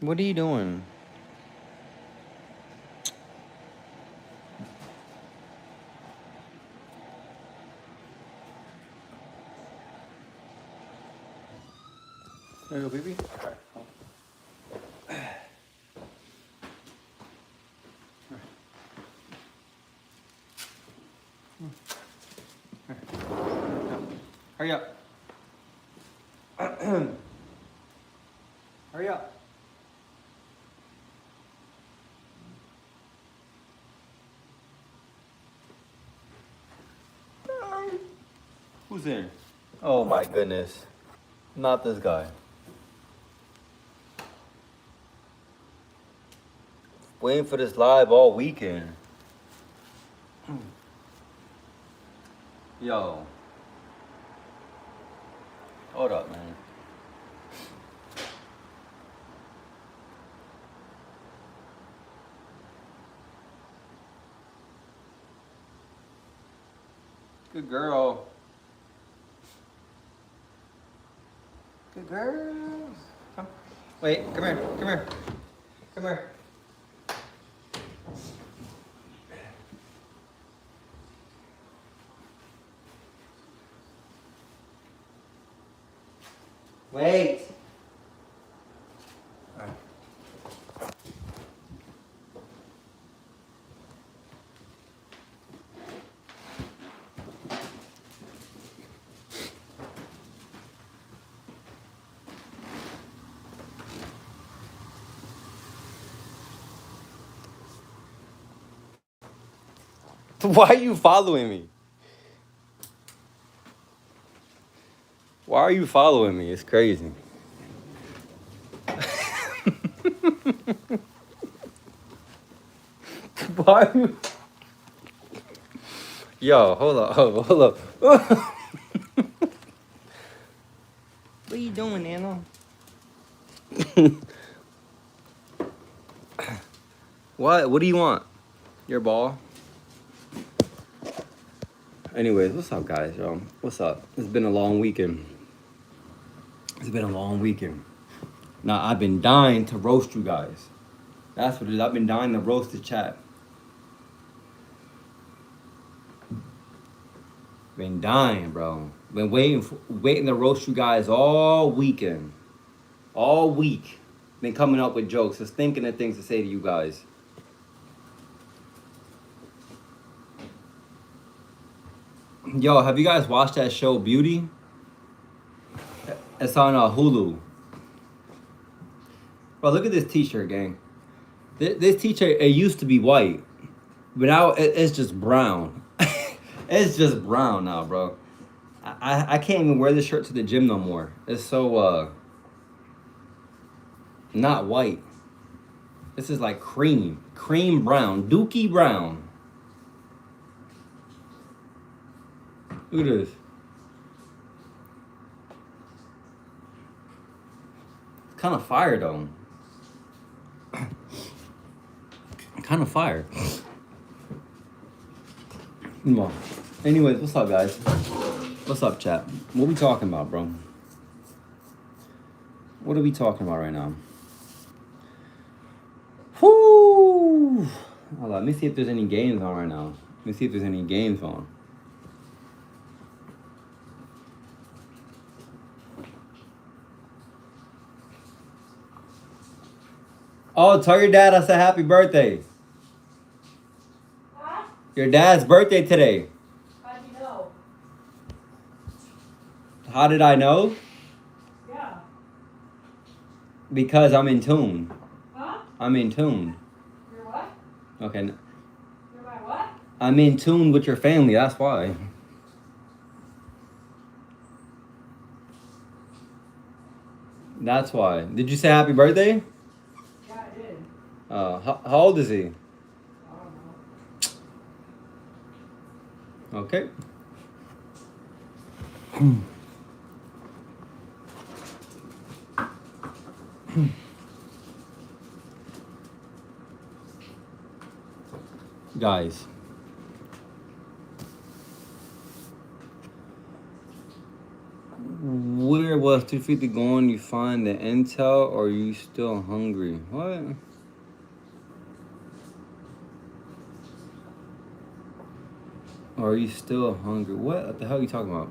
What are you doing? There you go, baby. Hurry up. Hurry up. Who's there? Oh my goodness. Not this guy. Waiting for this live all weekend. Yo. Hold up, man. Good girl. Good girl. Come. Wait, come here. Come here. Come here. Wait. All right. Why are you following me? Why are you following me? It's crazy. Why are you... Yo, hold up, hold up. What are you doing, Anna? What do you want? Your ball? Anyways, what's up, guys, yo? What's up? It's been a long weekend. It's been a long weekend. Now, I've been dying to roast you guys. That's what it is. I've been dying to roast the chat. Been dying, bro. Been waiting to roast you guys all weekend. All week. Been coming up with jokes. Just thinking of things to say to you guys. Yo, have you guys watched that show Beauty? It's on Hulu. Bro, look at this t-shirt, gang. This t-shirt, it used to be white. But now it's just brown. It's just brown now, bro. I can't even wear this shirt to the gym no more. It's so, not white. This is like cream. Cream brown. Dookie brown. Look at this. It's kind of fire, though. Kind of fire. Come on. Anyways, what's up, guys? What's up, chat? What we talking about, bro? What are we talking about right now? Whoo! Hold on, let me see if there's any games on right now. Let me see if there's any games on. Oh, tell your dad I said happy birthday. Huh? Your dad's birthday today. How'd you know? How did I know? Yeah. Because I'm in tune. Huh? I'm in tune. You're what? Okay. You're my what? I'm in tune with your family, that's why. That's why. Did you say happy birthday? Yeah, I did. How old is he? I don't know. Okay. Guys. was 250 going, you find the intel, or you still hungry? What? Or are you still hungry? What the hell are you talking about?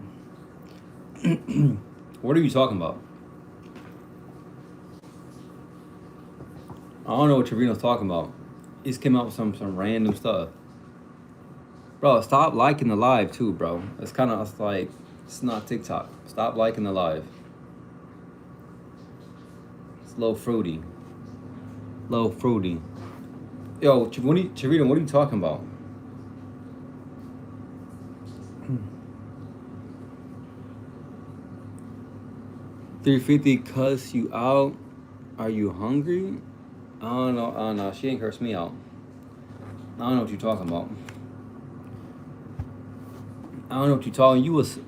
What are you talking about? I don't know what Trevino's talking about. He just came out with some random stuff. Bro, stop liking the live too, bro. It's like, it's not TikTok. Stop liking the live. It's a little fruity. Little fruity. Yo, Trevino, what are you talking about? 350 cuss you out. Are you hungry? I don't know. I don't know. She ain't curse me out. I don't know what you're talking about. I don't know what you're talking. You was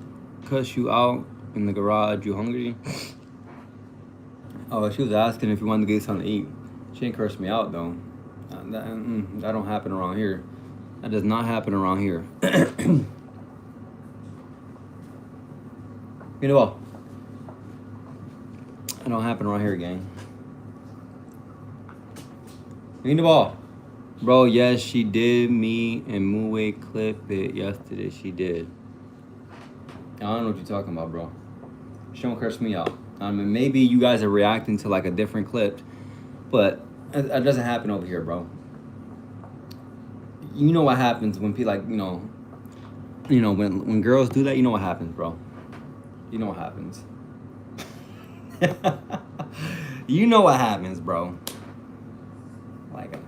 cuss you out in the garage. You hungry? Oh, she was asking if you wanted to get something to eat. She ain't cursed me out though. That don't happen around here. That does not happen around here. You know what? That don't happen around here, gang. You know what? Bro, yes, she did. Me and Muwe clip it yesterday. She did. I don't know what you're talking about, bro. She don't curse me out. I mean, maybe you guys are reacting to like a different clip, but it doesn't happen over here, bro. You know what happens when people when girls do that. You know what happens, bro. You know what happens. You know what happens, bro. Like,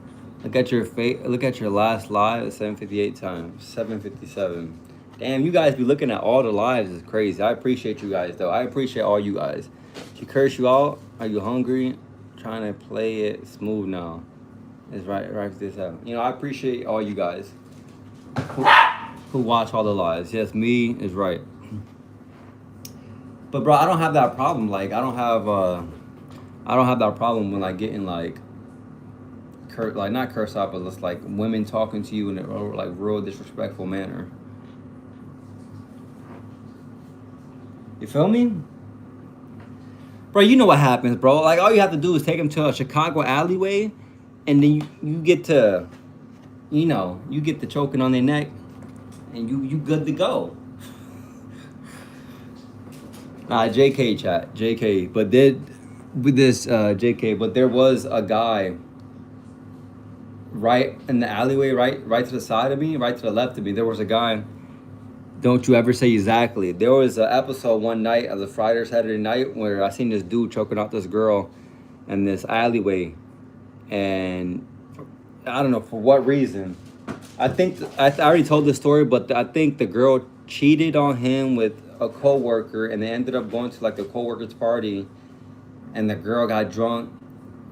look at your look at your last live at 7:58 times 7:57. Damn, you guys be looking at all the lives is crazy. I appreciate you guys though. I appreciate all you guys. She curse you out. Are you hungry? Trying to play it smooth now. It's right for this out. You know, I appreciate all you guys who watch all the lives. Yes, me is right. But bro, I don't have that problem. Like I don't have that problem when like getting like like not curse out, but just like women talking to you in a like real disrespectful manner. You feel me? Bro, you know what happens, bro. Like all you have to do is take them to a Chicago alleyway and then you get to you get the choking on their neck and you good to go. JK chat, JK. But did with this JK, but there was a guy right in the alleyway, right to the side of me, right to the left of me. There was a guy. Don't you ever say exactly. There was an episode one night of the Friday or Saturday night where I seen this dude choking out this girl in this alleyway, and I don't know for what reason. I think I already told this story, but I think the girl cheated on him with a coworker, and they ended up going to like the coworker's party, and the girl got drunk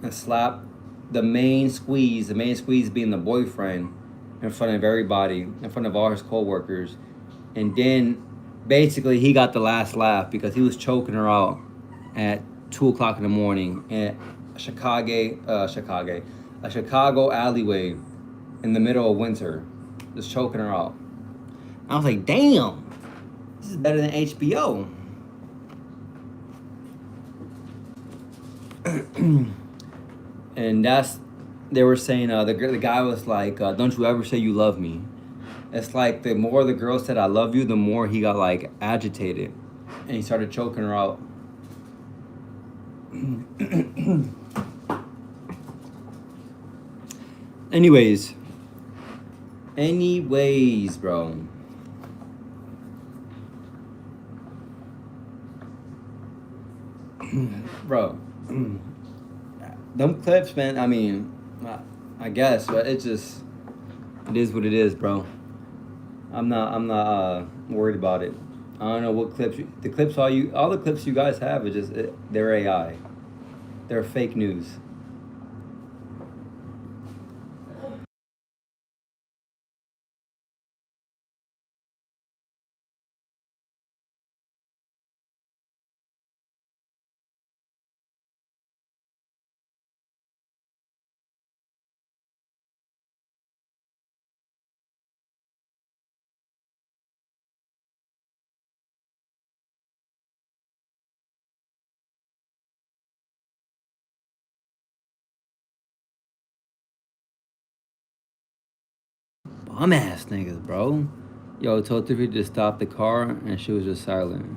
and slapped the main squeeze being the boyfriend, in front of everybody, in front of all his coworkers, and then basically he got the last laugh because he was choking her out at 2 o'clock in the morning at a Chicago alleyway in the middle of winter, just choking her out. I was like, damn, this is better than HBO. And they were saying the guy was like, don't you ever say you love me. It's like the more the girl said I love you, the more he got like agitated and he started choking her out. Anyways, bro. Bro, them clips, man. I mean, I guess, but it is what it is, bro. I'm not worried about it. I don't know what clips. All the clips you guys have are just they're AI. They're fake news. Bum ass niggas, bro. Yo, told Tiffany to stop the car, and she was just silent.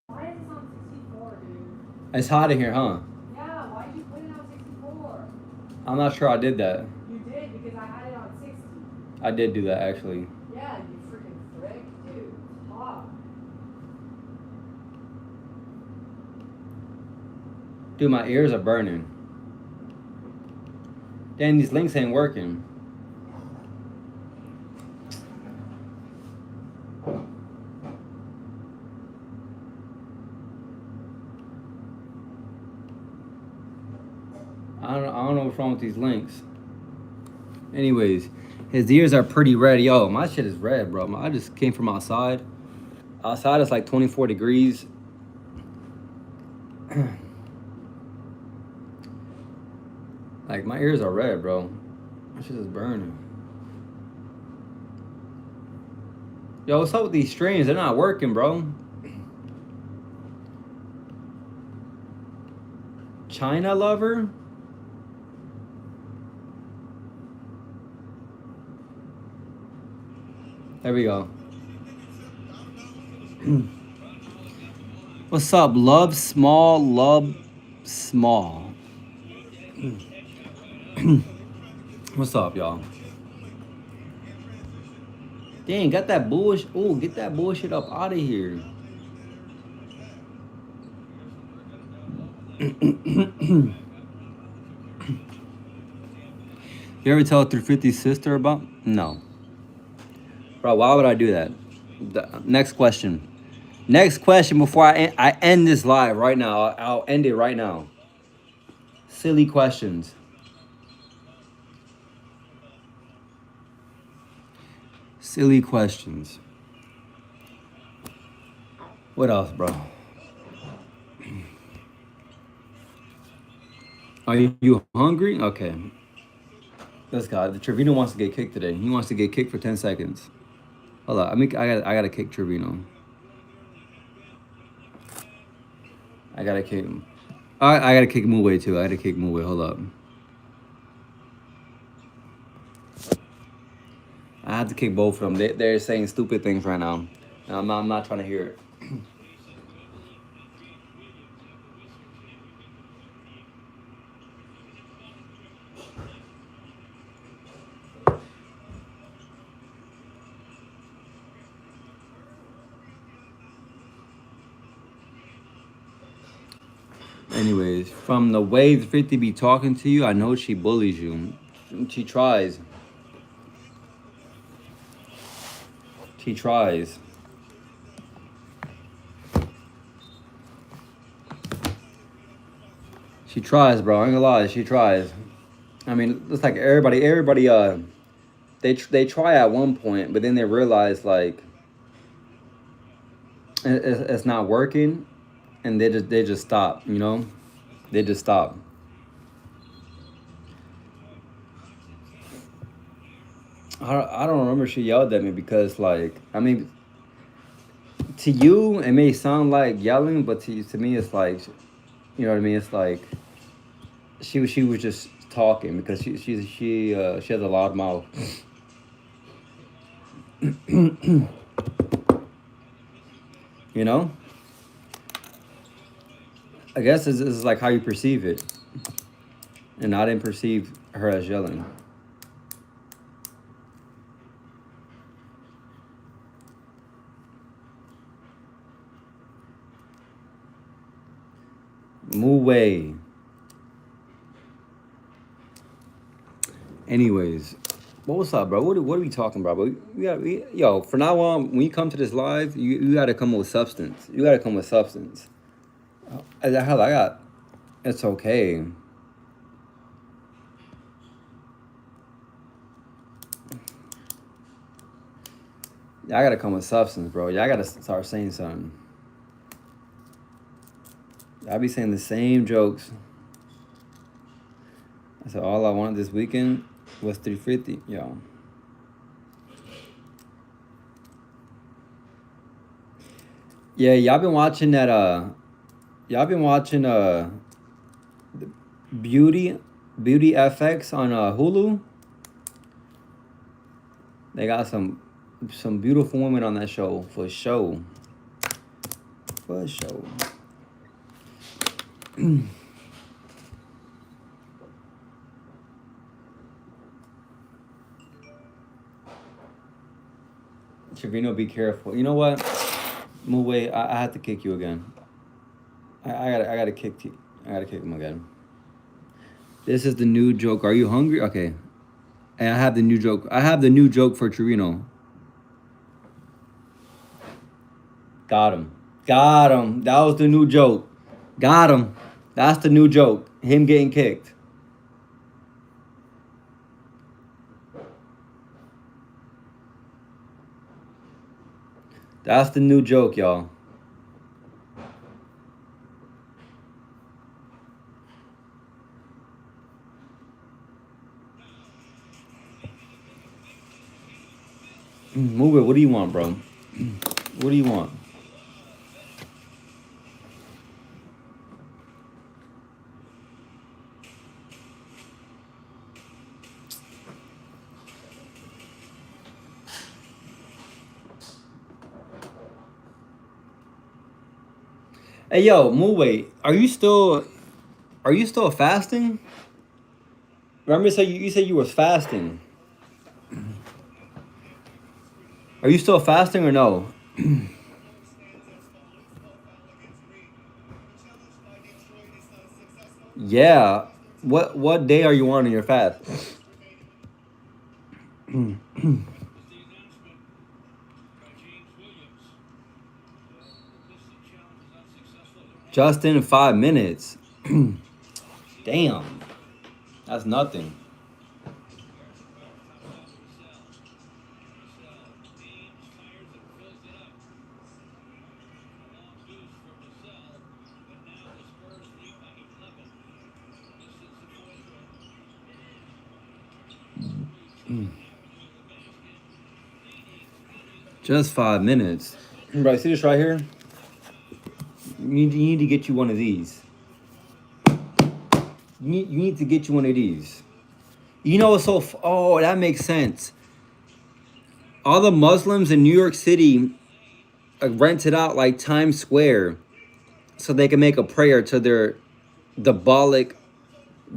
Why is this on 64, dude? It's hot in here, huh? Yeah, why did you put it on 64? I'm not sure I did that. You did because I had it on 60. I did do that actually. Yeah, you freaking frick, dude. It's hot. Dude, my ears are burning. Damn, these links ain't working. I don't know what's wrong with these links. Anyways, his ears are pretty red. Yo, my shit is red, bro. I just came from outside. Outside it's like 24 degrees. Like, my ears are red, bro. My shit is burning. Yo, what's up with these streams? They're not working, bro. China lover? There we go. What's up? Love small. What's up, y'all? Dang, got that bullshit. Oh, get that bullshit up out of here. You ever tell 350's sister about? No. Bro, why would I do that? Next question. Next question before I end this live right now. I'll end it right now. Silly questions. Silly questions. What else, bro? Are you hungry? Okay. Let's go. The Trevino wants to get kicked today. He wants to get kicked for 10 seconds. Hold on. I gotta kick Trevino. I gotta kick him. I gotta kick Muway too. I gotta kick Muway. Hold up. I have to kick both of them. They're saying stupid things right now. I'm not trying to hear it. Anyways, from the way 50 be talking to you, I know she bullies you. She tries. She tries. She tries, bro. I ain't gonna lie. She tries. I mean, it's like everybody. They try at one point, but then they realize like it's not working, and they just stop. You know, they just stop. I don't remember she yelled at me because like I mean, to you it may sound like yelling, but to me it's like, you know what I mean. It's like she was just talking because she has a loud mouth. You know, I guess this is like how you perceive it, and I didn't perceive her as yelling. Move. Anyways, what was up, bro? What are we talking about, bro? Yo, for now on, when you come to this live, you gotta come with substance. You gotta come with substance. Hell, I got. It's okay. Y'all gotta come with substance, bro. Y'all gotta start saying something. Y'all be saying the same jokes. I said all I wanted this weekend was 350, yo. Yeah, y'all been watching that y'all been watching Beauty FX on Hulu. They got some beautiful women on that show for show. For show. Trevino, be careful. You know what? Move away. I have to kick you again. I gotta kick you. I gotta kick him again. This is the new joke. Are you hungry? Okay. And I have the new joke. I have the new joke for Trevino. Got him. Got him. That was the new joke. Got him. That's the new joke. Him getting kicked. That's the new joke, y'all. Move it. What do you want, bro? What do you want? Hey, yo, Move. Are you still fasting? Remember, you said you was fasting. Are you still fasting or no? Yeah. What day are you on in your fast? Just in 5 minutes. Damn. That's nothing. Just 5 minutes. Bro, see this right here? You need to get you one of these. You need to get you one of these. You know what's oh, that makes sense. All the Muslims in New York City rented out like Times Square so they can make a prayer to their diabolic,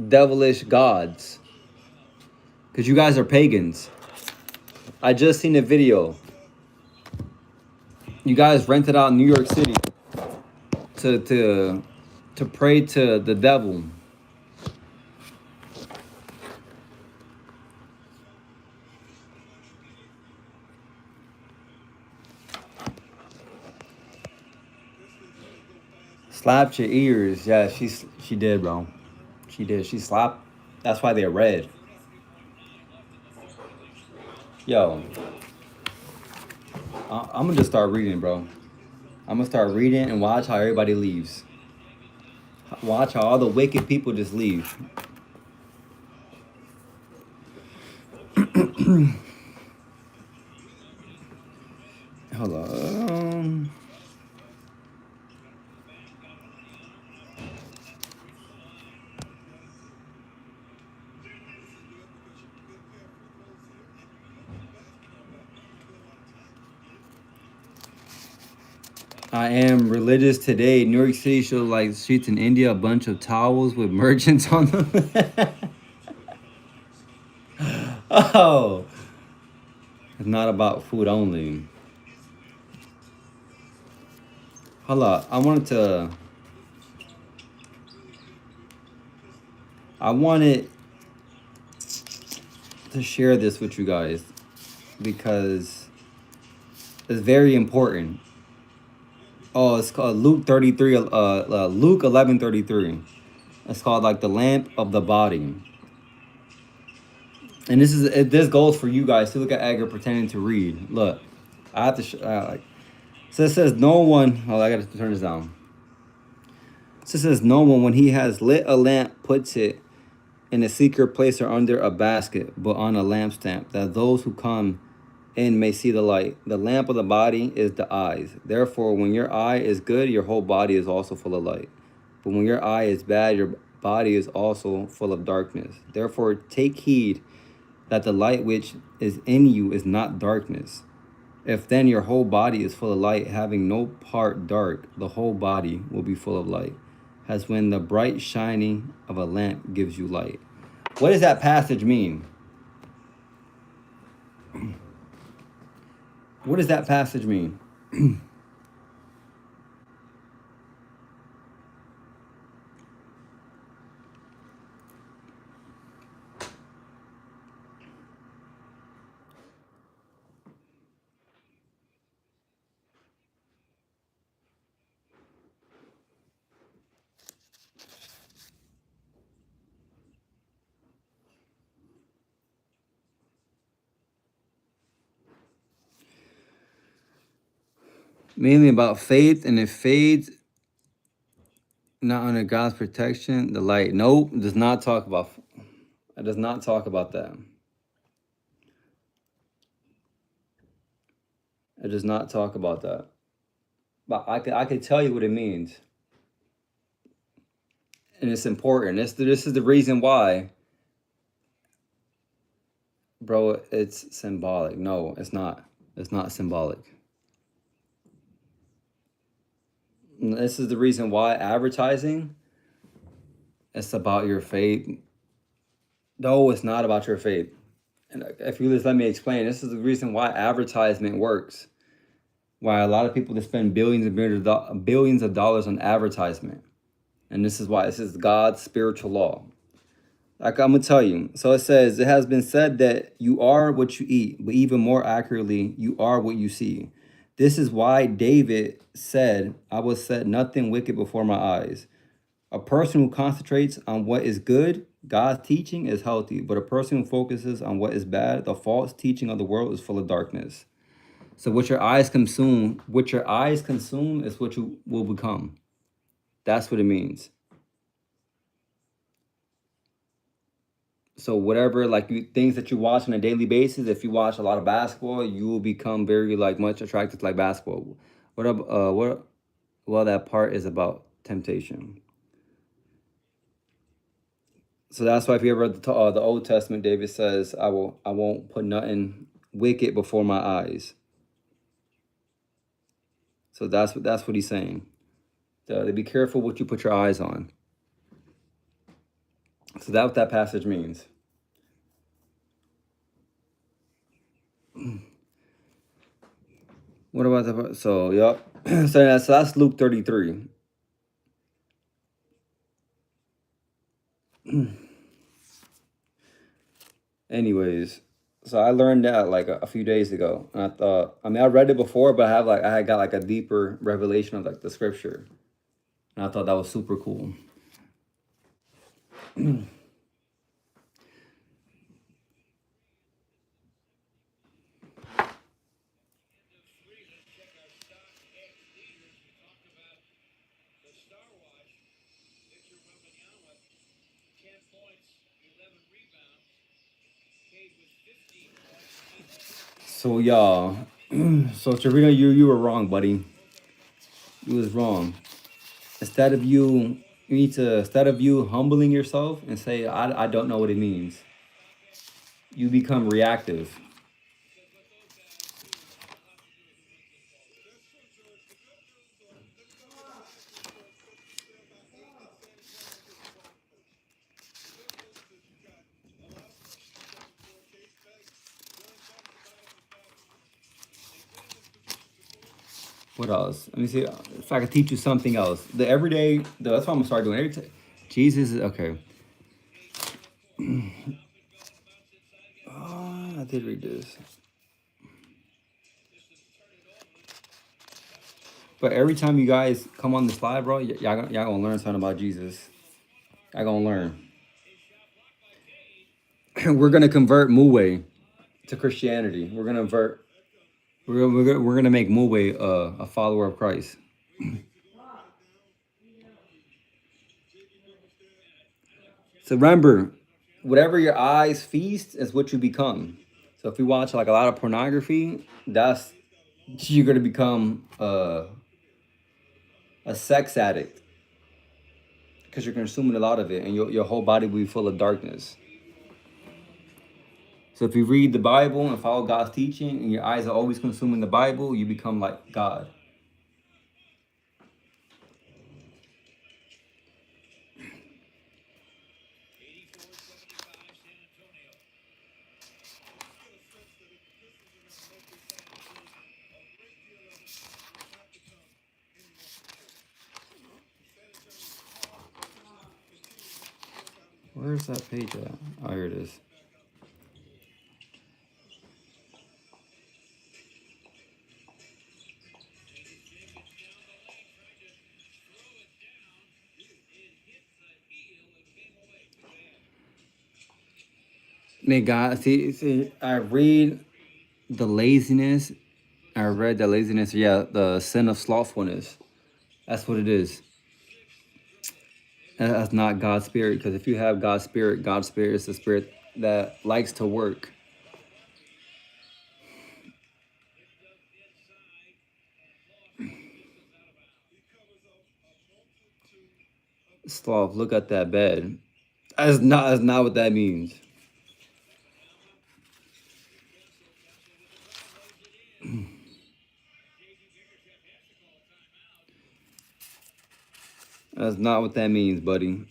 devilish gods. Because you guys are pagans. I just seen a video. You guys rented out New York City to pray to the devil. Slapped your ears. Yeah, she did, bro. She did. She slapped. That's why they're red. Yo, I'm gonna just start reading, bro. I'm gonna start reading and watch how everybody leaves. Watch how all the wicked people just leave. Hold on. I am religious today. New York City shows like streets in India, a bunch of towels with merchants on them. Oh, it's not about food only. Hold up. I wanted to share this with you guys because it's very important. Oh, it's called Luke 33, Luke 11:33. It's called like the lamp of the body. And this goes for you guys to look at Edgar pretending to read. Look, I have to so it says no one. Oh, I got to turn this down. So it says no one when he has lit a lamp puts it in a secret place or under a basket, but on a lampstand, that those who come in may see the light. The lamp of the body is the eyes. Therefore, when your eye is good, your whole body is also full of light. But when your eye is bad, your body is also full of darkness. Therefore, take heed that the light which is in you is not darkness. If then your whole body is full of light, having no part dark, the whole body will be full of light, as when the bright shining of a lamp gives you light. What does that passage mean? What does that passage mean? Mainly about faith, and it fades not under God's protection. The light, nope, does not talk about. It does not talk about that. It does not talk about that. But I could tell you what it means, and it's important. This is the reason why, bro. It's symbolic. No, it's not. It's not symbolic. This is the reason why advertising. It's about your faith. No, it's not about your faith. And if you just let me explain, this is the reason why advertisement works. Why a lot of people that spend billions of dollars on advertisement, and this is why this is God's spiritual law. Like I'm gonna tell you. So it says it has been said that you are what you eat, but even more accurately, you are what you see. This is why David said, "I will set nothing wicked before my eyes." A person who concentrates on what is good, God's teaching, is healthy. But a person who focuses on what is bad, the false teaching of the world, is full of darkness. So what your eyes consume is what you will become. That's what it means. So whatever like things that you watch on a daily basis, if you watch a lot of basketball, you will become very like much attracted to like basketball. What well that part is about temptation. So that's why if you ever read the Old Testament, David says, I won't put nothing wicked before my eyes." So that's what he's saying. To be careful what you put your eyes on. So that's what that passage means. What about the so yep. So that's Luke 33. Anyways, so I learned that like a few days ago, and I thought, I mean, I read it before, but I had got like a deeper revelation of like the scripture, and I thought that was super cool. So y'all, so Trevino, you were wrong, buddy. You was wrong. Instead of you need to instead of you humbling yourself and say, I don't know what it means. You become reactive. What else? Let me see if I can teach you something else. The everyday, that's what I'm gonna start doing. Every time. Jesus is okay. I did read this. But every time you guys come on this live, bro, y'all gonna learn something about Jesus. Y'all gonna learn. We're gonna convert Muwe to Christianity. We're gonna make Muwe a follower of Christ. So remember, whatever your eyes feast is what you become. So if you watch like a lot of pornography, that's you're gonna become a sex addict because you're consuming a lot of it, and your whole body will be full of darkness. So if you read the Bible and follow God's teaching, and your eyes are always consuming the Bible, you become like God. Where's that page at? Oh, here it is. May God see. I read the laziness. I read the laziness. Yeah, the sin of slothfulness. That's what it is. That's not God's spirit. Because if you have God's spirit is the spirit that likes to work. Sloth, look at that bed. That's not what that means. That's not what that means, buddy.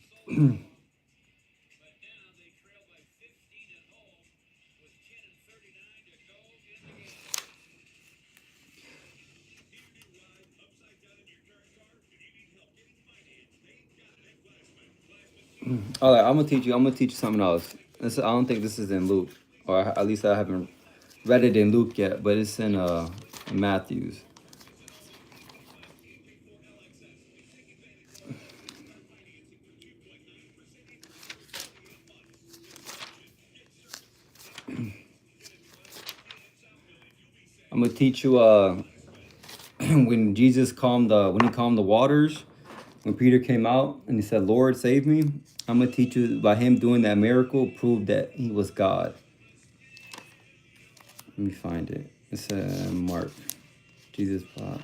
All right, I'm gonna teach you. I'm gonna teach you something else. I don't think this is in Luke, or at least I haven't read it in Luke yet. But it's in Matthew's. I'm gonna teach you. When he calmed the waters, when Peter came out and he said, "Lord, save me." I'm gonna teach you by him doing that miracle proved that he was God. Let me find it. It's Mark. Jesus plot.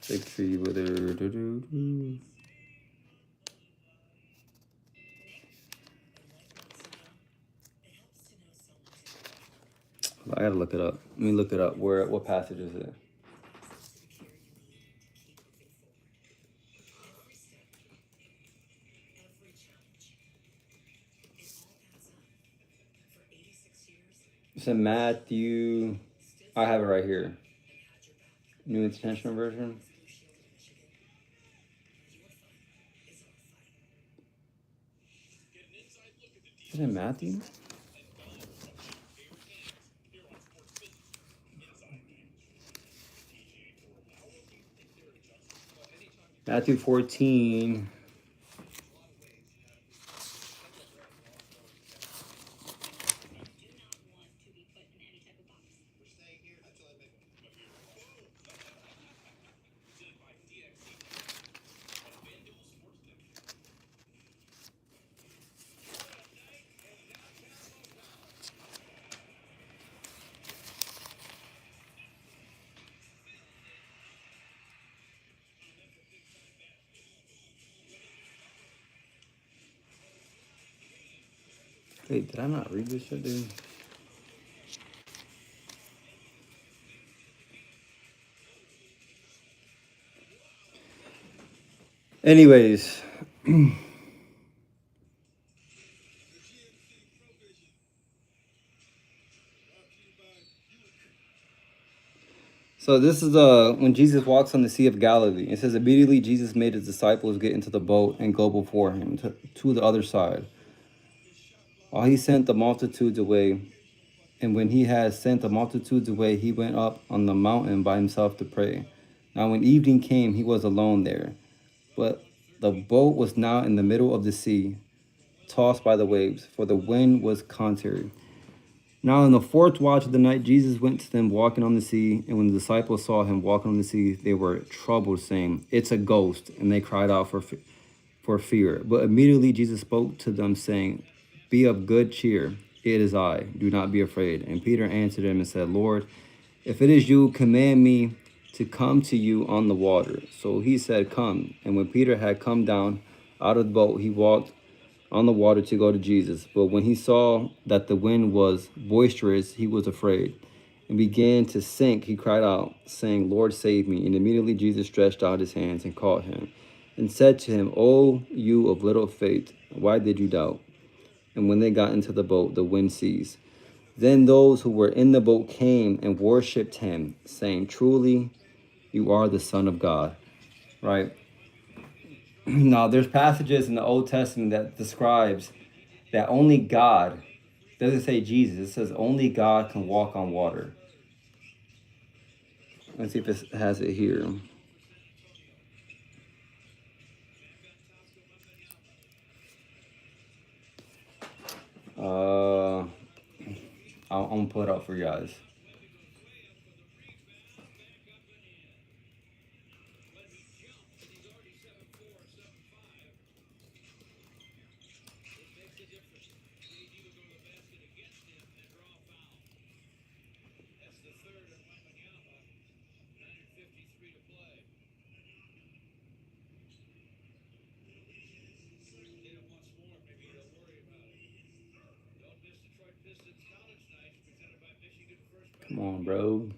Fig tree with her. I gotta look it up. Let me look it up. What passage is it? It's in Matthew. I have it right here. New International Version. Is it in Matthew? Matthew 14. Wait, did I not read this shit, dude? Anyways, So this is when Jesus walks on the Sea of Galilee. It says immediately Jesus made his disciples get into the boat and go before him to the other side, while he sent the multitudes away. And when he had sent the multitudes away, he went up on the mountain by himself to pray. Now when evening came, he was alone there. But the boat was now in the middle of the sea, tossed by the waves, for the wind was contrary. Now in the fourth watch of the night, Jesus went to them walking on the sea. And when the disciples saw him walking on the sea, they were troubled, saying, "It's a ghost." And they cried out for fear. But immediately Jesus spoke to them, saying, "Be of good cheer. It is I. Do not be afraid." And Peter answered him and said, "Lord, if it is you, command me to come to you on the water." So he said, "Come." And when Peter had come down out of the boat, he walked on the water to go to Jesus. But when he saw that the wind was boisterous, he was afraid and began to sink. He cried out, saying, "Lord, save me." And immediately Jesus stretched out his hands and caught him and said to him, "O you of little faith, why did you doubt?" And when they got into the boat, the wind ceased. Then those who were in the boat came and worshipped him, saying, "Truly, you are the Son of God." Right? Now, there's passages in the Old Testament that describes that only God, doesn't say Jesus, it says only God can walk on water. Let's see if it has it here. I'm gonna pull it up for you guys. Come on, bro.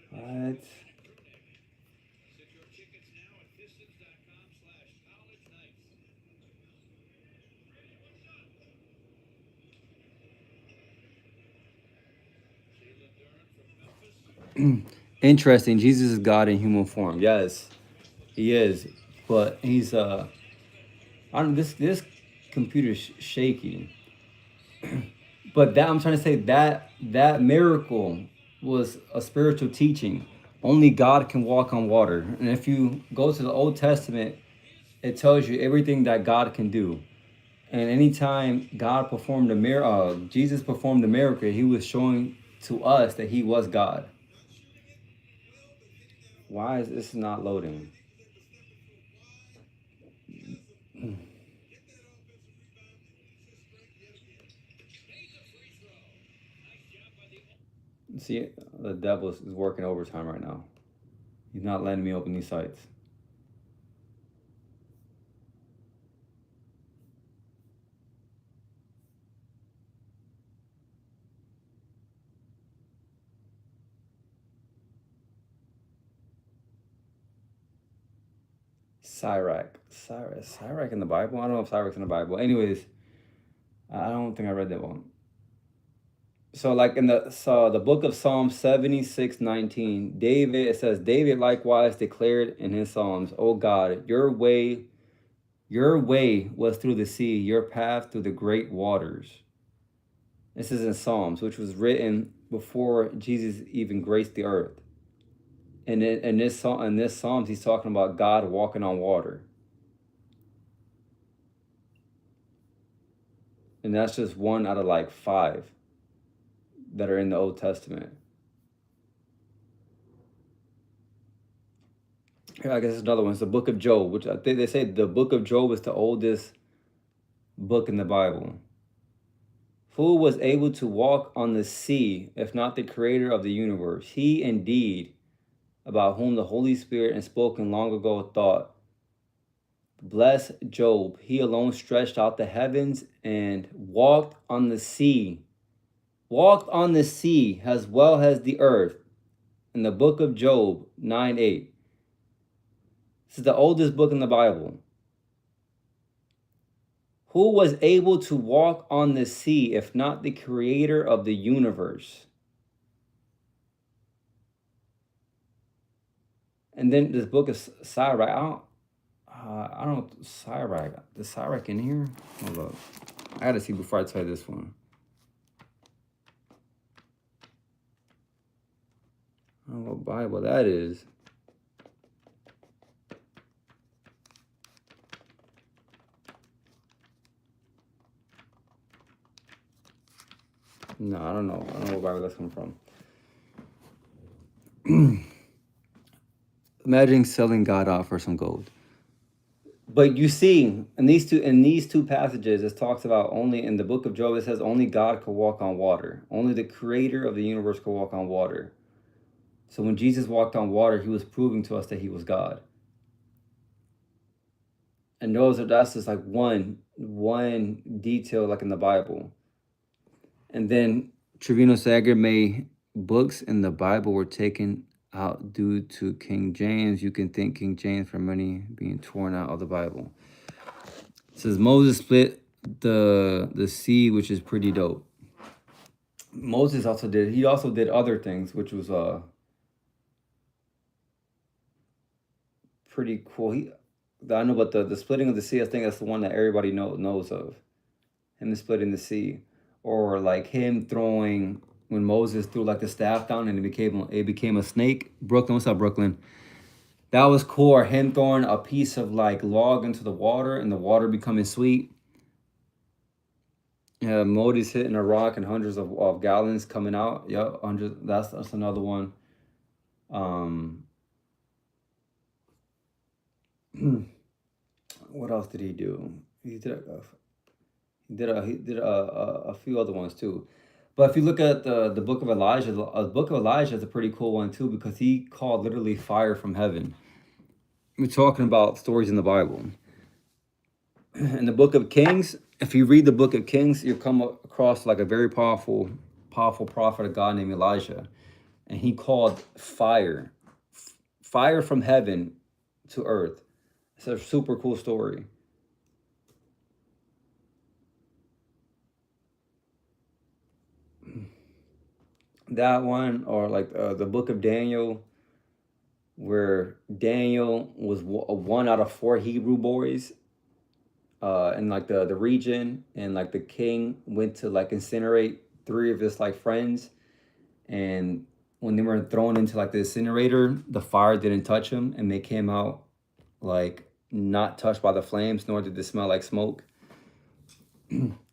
What? Interesting. Jesus is God in human form. Yes, he is. But he's I don't this computer's shaky. But that I'm trying to say that miracle was a spiritual teaching. Only God can walk on water. And if you go to the Old Testament, it tells you everything that God can do. And anytime God performed a miracle, Jesus performed a miracle, he was showing to us that he was God. Why is this not loading? See, the devil is working overtime right now. He's not letting me open these sites. Sirach in the Bible? I don't know if Sirach's in the Bible. Anyways, I don't think I read that one. So like in the book of Psalm 76:19, David, it says, David likewise declared in his Psalms, "O God, your way was through the sea, your path through the great waters." This is in Psalms, which was written before Jesus even graced the earth. And in this Psalms, he's talking about God walking on water. And that's just one out of like 5 that are in the Old Testament. Here, I guess another one. It's the book of Job, which I think they say the book of Job is the oldest book in the Bible. Who was able to walk on the sea, if not the creator of the universe? He indeed, about whom the Holy Spirit and spoken long ago thought. Bless Job. He alone stretched out the heavens and walked on the sea. Walked on the sea as well as the earth. In the book of Job 9:8. This is the oldest book in the Bible. Who was able to walk on the sea if not the creator of the universe? And then this book of Sirach. I don't Sirach. The Sirach in here? Hold up. I gotta see before I tell you this one. I don't know what Bible that is. No, I don't know. I don't know what Bible that's coming from. Imagine selling God off for some gold. But you see, in these two passages, it talks about only in the book of Job, it says only God could walk on water. Only the creator of the universe could walk on water. So when Jesus walked on water, he was proving to us that he was God. And that's just like one detail like in the Bible. And then Trevino Sager made books in the Bible were taken out due to King James. You can thank King James for money being torn out of the Bible. It says Moses split the sea, which is pretty dope. Moses also did other things, which was pretty cool. I know about the splitting of the sea. I think that's the one that everybody knows of. Him splitting the sea, or like him throwing when Moses threw like the staff down and it became a snake. Brooklyn, what's up, Brooklyn? That was cool. Or him throwing a piece of like log into the water and the water becoming sweet. Yeah, Moses hitting a rock and hundreds of gallons coming out. Yep, hundreds. That's another one. What else did he do? He did a few other ones too. But if you look at the book of Elijah, the book of Elijah is a pretty cool one too because he called literally fire from heaven. We're talking about stories in the Bible. In the book of Kings, if you read the book of Kings, you come across like a very powerful prophet of God named Elijah. And he called fire from heaven to earth. It's a super cool story. That one, or like the book of Daniel, where Daniel was one out of four Hebrew boys in like the region, and like the king went to like incinerate three of his like friends, and when they were thrown into like the incinerator, the fire didn't touch them, and they came out like not touched by the flames, nor did they smell like smoke.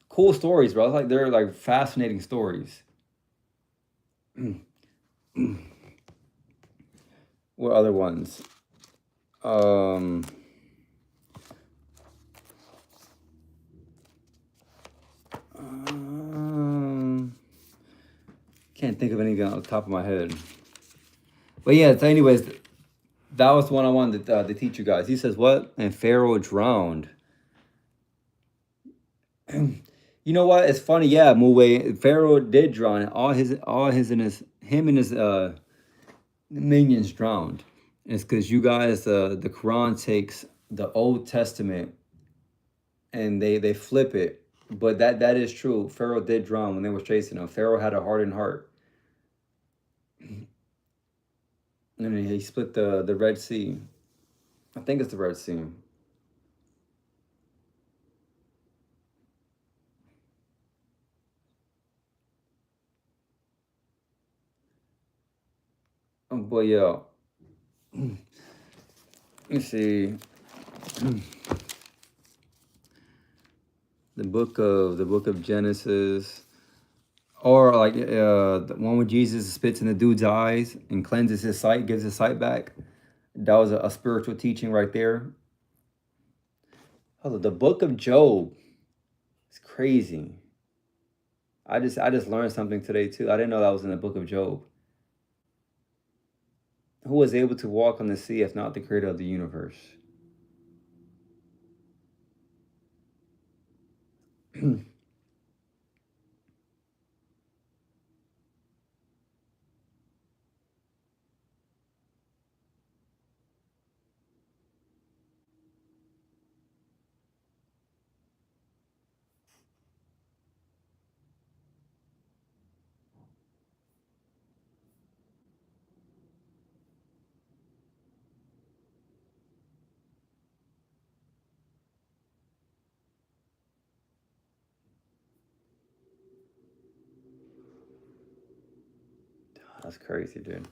Cool stories, bro. It's like they're like fascinating stories. What other ones? Can't think of anything on the top of my head. But yeah, so anyways, that was the one I wanted to teach you guys. He says, what? And Pharaoh drowned. You know what? It's funny. Yeah, Muwe. Pharaoh did drown. Him and his minions drowned. And it's because you guys, the Quran takes the Old Testament and they flip it. But that is true. Pharaoh did drown when they were chasing him. Pharaoh had a hardened heart. And he split the Red Sea. I think it's the Red Sea. But yeah. Let me see. The book of Genesis. Or like the one where Jesus spits in the dude's eyes and cleanses his sight, gives his sight back. That was a spiritual teaching right there. The book of Job. It's crazy. I just learned something today too. I didn't know that was in the book of Job. Who was able to walk on the sea if not the creator of the universe? That's crazy, dude.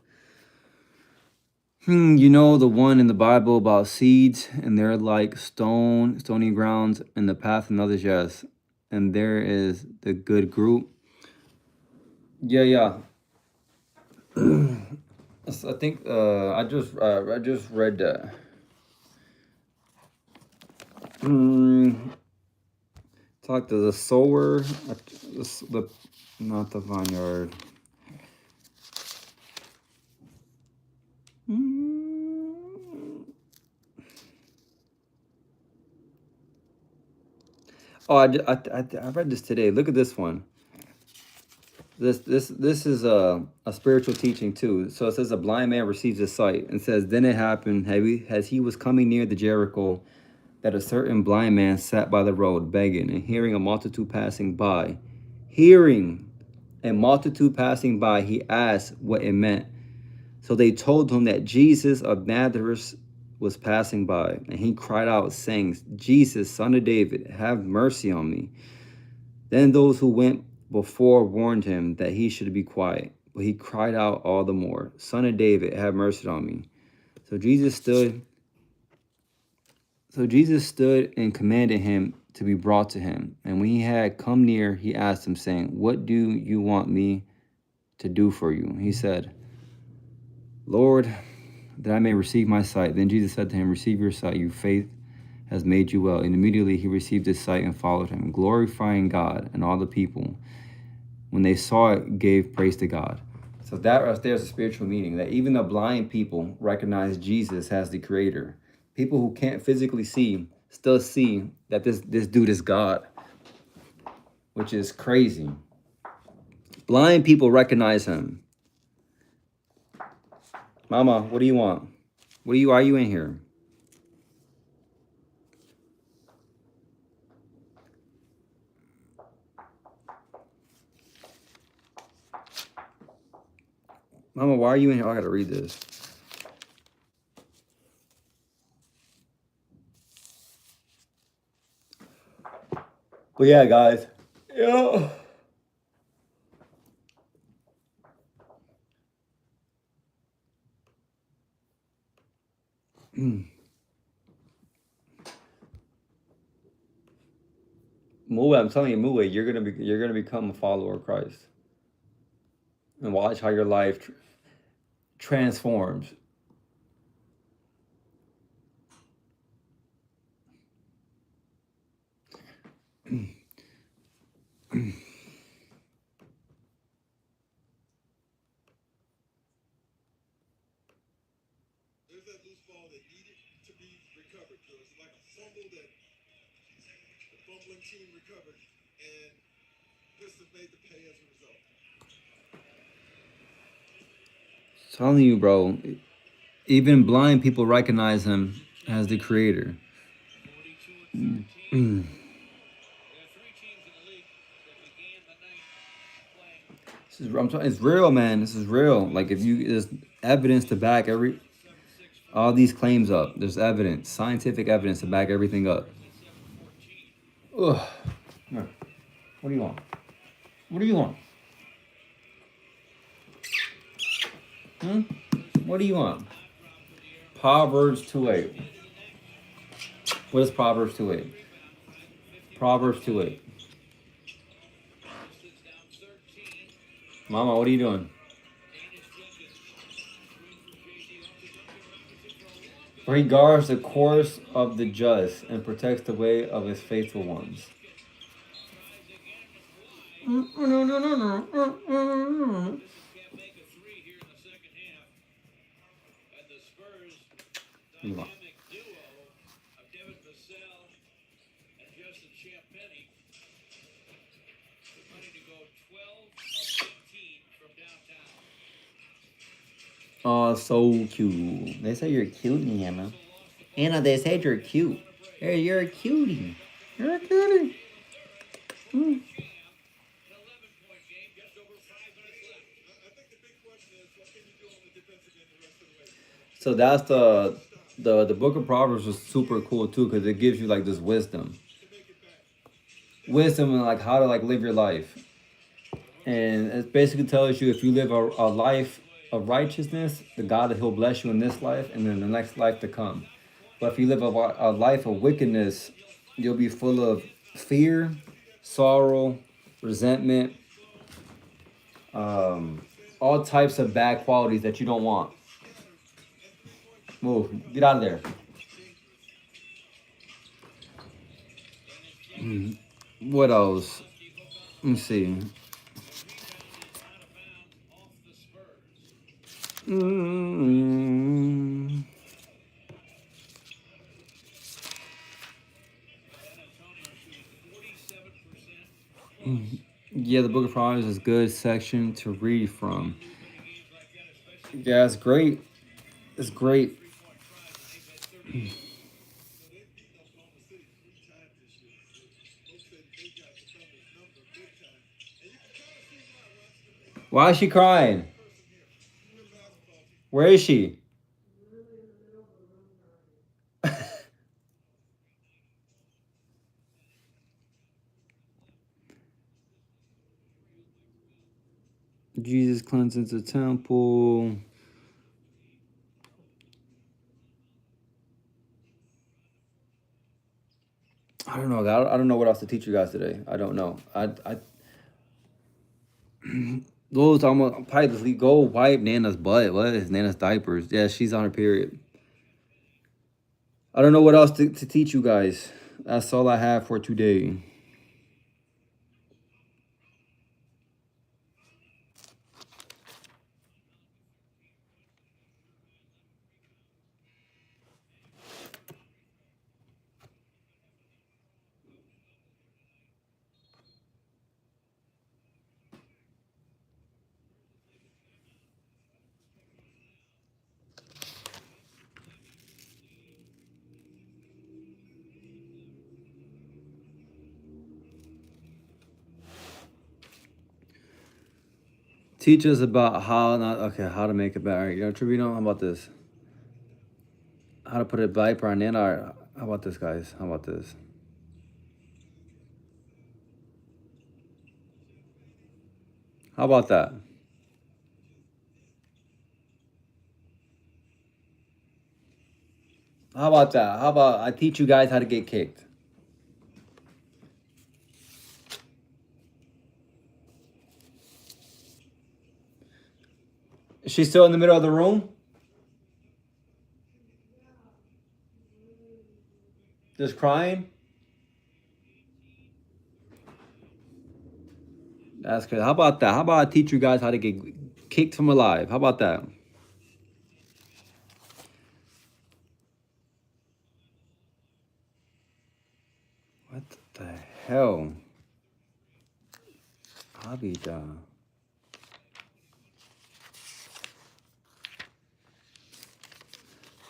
You know the one in the Bible about seeds, and they're like stony grounds, and the path and others, yes. And there is the good group. Yeah, yeah. I think I just read that. Talk to the sower, the not the vineyard. Oh, I read this today. Look at this one. This is a spiritual teaching too. So it says a blind man receives a sight, and says, then it happened as he was coming near the Jericho, that a certain blind man sat by the road begging, and hearing a multitude passing by, he asked what it meant. So they told him that Jesus of Nazareth was passing by, and he cried out, saying, Jesus, son of David, have mercy on me. Then those who went before warned him that he should be quiet, but he cried out all the more, Son of David, have mercy on me. So Jesus stood and commanded him to be brought to him. And when he had come near, he asked him, saying, what do you want me to do for you? He said, Lord, that I may receive my sight. Then Jesus said to him, receive your sight, your faith has made you well. And immediately he received his sight and followed him, glorifying God. And all the people, when they saw it, gave praise to God. So that right there is a spiritual meaning, that even the blind people recognize Jesus as the creator. People who can't physically see still see that this dude is God, which is crazy. Blind people recognize him. Mama, what do you want? Why are you in here? Mama, why are you in here? Oh, I gotta read this. But yeah, guys. Yeah. Mue, I'm telling you, Mue, you're gonna become a follower of Christ, and watch how your life transforms. There's that loose ball that needed to be recovered. So it's like a fumble that the fumbling team recovered, and Pistons made the pay as a result. Telling you, bro, even blind people recognize him as the creator. It's real, man. This is real. Like, if you, there's evidence to back all these claims up. There's evidence, scientific evidence to back everything up. Ugh. What do you want? What do you want? What do you want? Proverbs 2:8. What is Proverbs 2:8? Proverbs 2:8. Mama, what are you doing? For he guards the course of the just and protects the way of his faithful ones. Oh, so cute. They say you're cute, Anna. Anna, they said you're cute. Hey, you're a cutie. You're a cutie. So that's the book of Proverbs is super cool too, because it gives you like this wisdom and like how to like live your life. And it basically tells you if you live a life of righteousness, the God that He'll bless you in this life and then the next life to come. But if you live a life of wickedness, you'll be full of fear, sorrow, resentment, all types of bad qualities that you don't want. Move, get out of there. What else? Let me see. Mm, yeah, the Book of Proverbs is a good section to read from. Yeah, it's great. It's great. They've beaten Oklahoma City 3 times this year. Folks said they got the Thunder's number big time. And you can kind of see why watching them. They Why is she crying? person here. Good basketball team. Where is she? Jesus cleanses the temple. I don't know. I don't know what else to teach you guys today. I don't know. Those I'm gonna probably just go wipe Nana's butt. What is Nana's diapers? Yeah, she's on her period. I don't know what else to teach you guys. That's all I have for today. Teach us about how to make it better. You know, Trevino, how about this? How to put a diaper on Nana. How about this, guys? How about this? How about that? How about that? How about I teach you guys how to get kicked? Is she still in the middle of the room? Just crying? That's good. How about that? How about I teach you guys how to get kicked from alive? How about that? What the hell? Abida.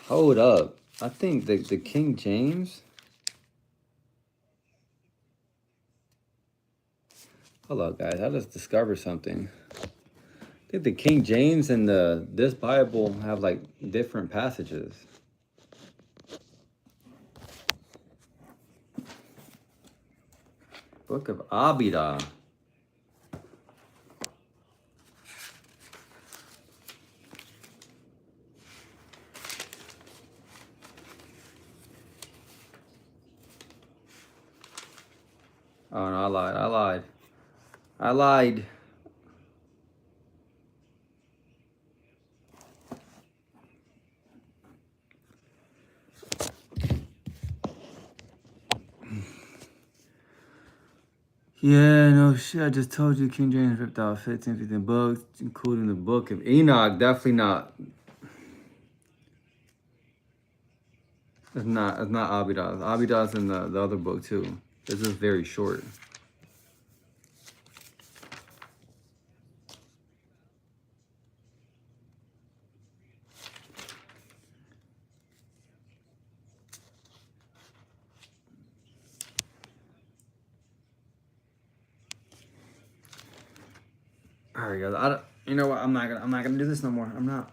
Hold up. I think the King James. Hold up, guys. I just discovered something. I think the King James and the this Bible have like different passages. Book of Abida. Oh no, I lied. I lied. I lied. Yeah, no shit. I just told you King James ripped out 15 books, including the book of Enoch. Definitely not. It's not Abidas. Abidas in the other book too. This is very short. All right, guys. You know what? I'm not gonna do this no more. I'm not.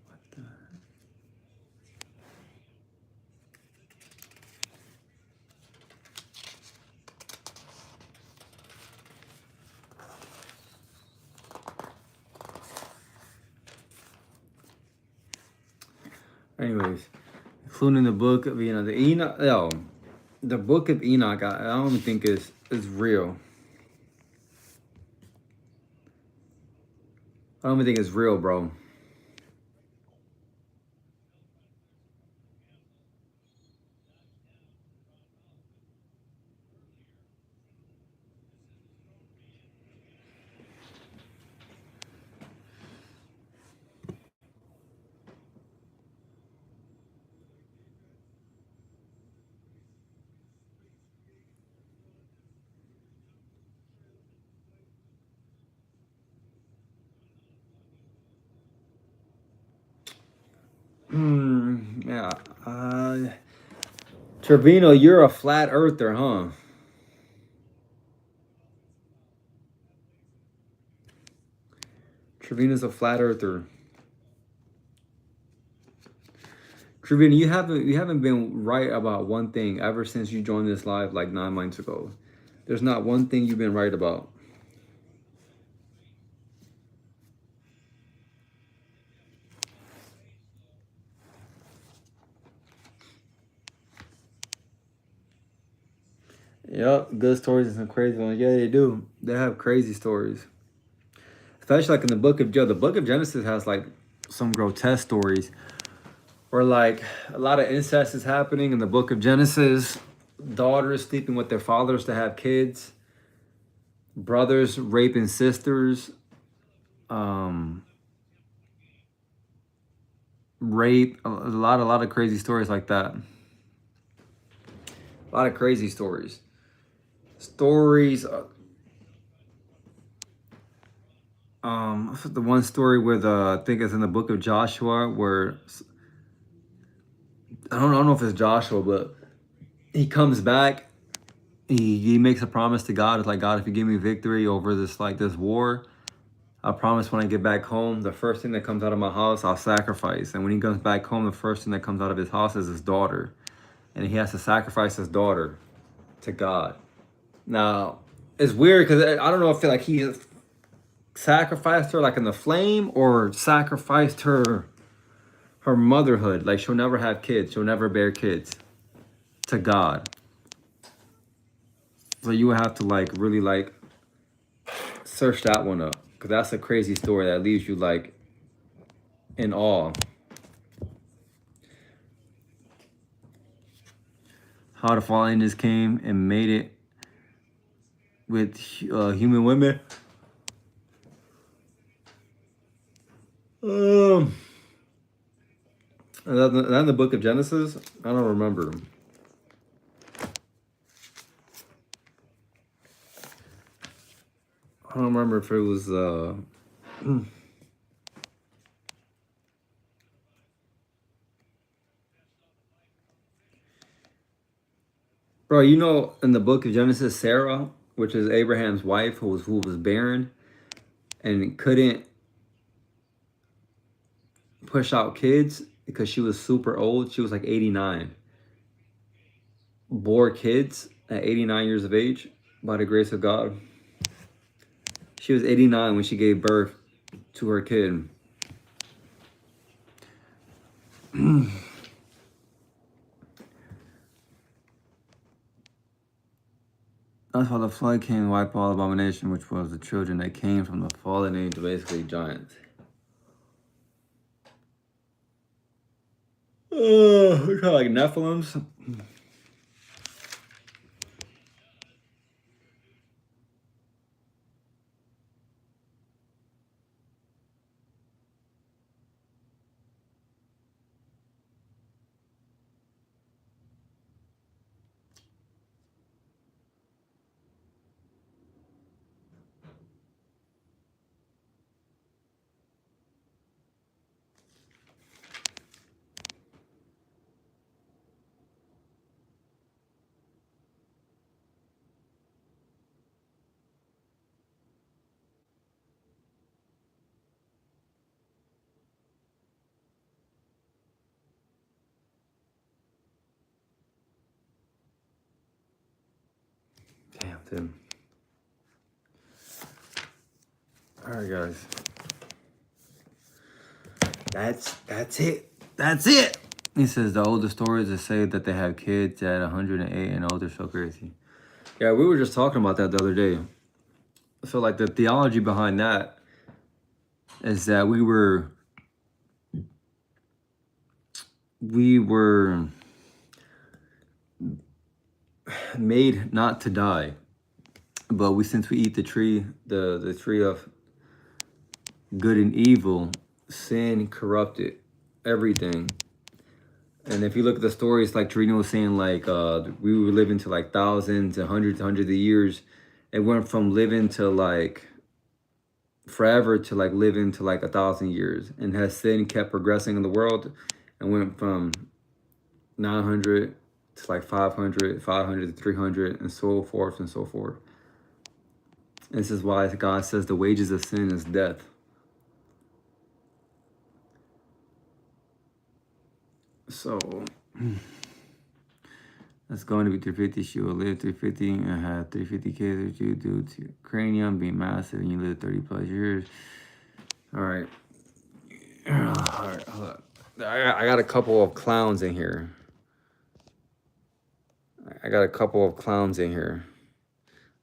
What the? Anyways, including the book of the Enoch. Oh, the book of Enoch. I don't even think is real. I don't even think it's real, bro. Yeah. Trevino, you're a flat earther, huh? Trevino's a flat earther. Trevino, you haven't been right about one thing ever since you joined this live like 9 months ago. There's not one thing you've been right about. Yep, good stories and some crazy ones. Yeah, they do. They have crazy stories. Especially like in the book of Joe. The book of Genesis has like some grotesque stories where like a lot of incest is happening in the book of Genesis. Daughters sleeping with their fathers to have kids. Brothers raping sisters. Rape. A lot of crazy stories like that. A lot of crazy stories. Stories. The one story where I think it's in the book of Joshua where I don't know if it's Joshua, but he comes back. He makes a promise to God. It's like, God, if you give me victory over this war, I promise when I get back home, the first thing that comes out of my house, I'll sacrifice. And when he comes back home, the first thing that comes out of his house is his daughter, and he has to sacrifice his daughter to God. Now, it's weird because I don't know if like he sacrificed her like in the flame or sacrificed her motherhood. Like she'll never have kids. She'll never bear kids to God. So you would have to like really like search that one up because that's a crazy story that leaves you like in awe. How the fallen angels came and made it with human women. Is that in the book of Genesis? I don't remember. I don't remember if it was. Bro, you know, in the book of Genesis, Sarah, which is Abraham's wife, who was barren and couldn't push out kids because she was super old. She was like 89. Bore kids at 89 years of age by the grace of God. She was 89 when she gave birth to her kid. That's why the flood came and wiped all abomination, which was the children that came from the fallen angel, basically giants. Kind of like Nephilims. Damn, Tim. All right, guys. That's it. That's it. He says the oldest stories that say that they have kids at 108 and older. So crazy. Yeah, we were just talking about that the other day. So like the theology behind that is that we were made not to die, but since we eat the tree, the tree of good and evil, sin corrupted everything. And if you look at the stories, like Torino was saying, like we were living to like thousands and hundreds of years. It went from living to like forever to like living to like 1,000 years. And has sin kept progressing in the world and went from 900 to like 500, 500 to 300, and so forth and so forth. And this is why God says the wages of sin is death. So that's going to be 350. She will live 350 and have 350 kids, which you do to your cranium being massive, and you live 30 plus years. All right. All right. Hold up. I got a couple of clowns in here.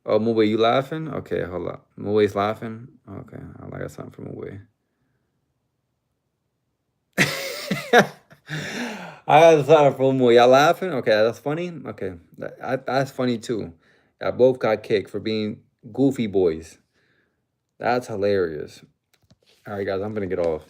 Oh, Mue, you laughing? Okay, hold up. Mue's laughing? Okay, I got something from Mue. I got something from Mue. Y'all laughing? Okay, that's funny? Okay, that's funny too. Y'all both got kicked for being goofy boys. That's hilarious. All right, guys, I'm going to get off.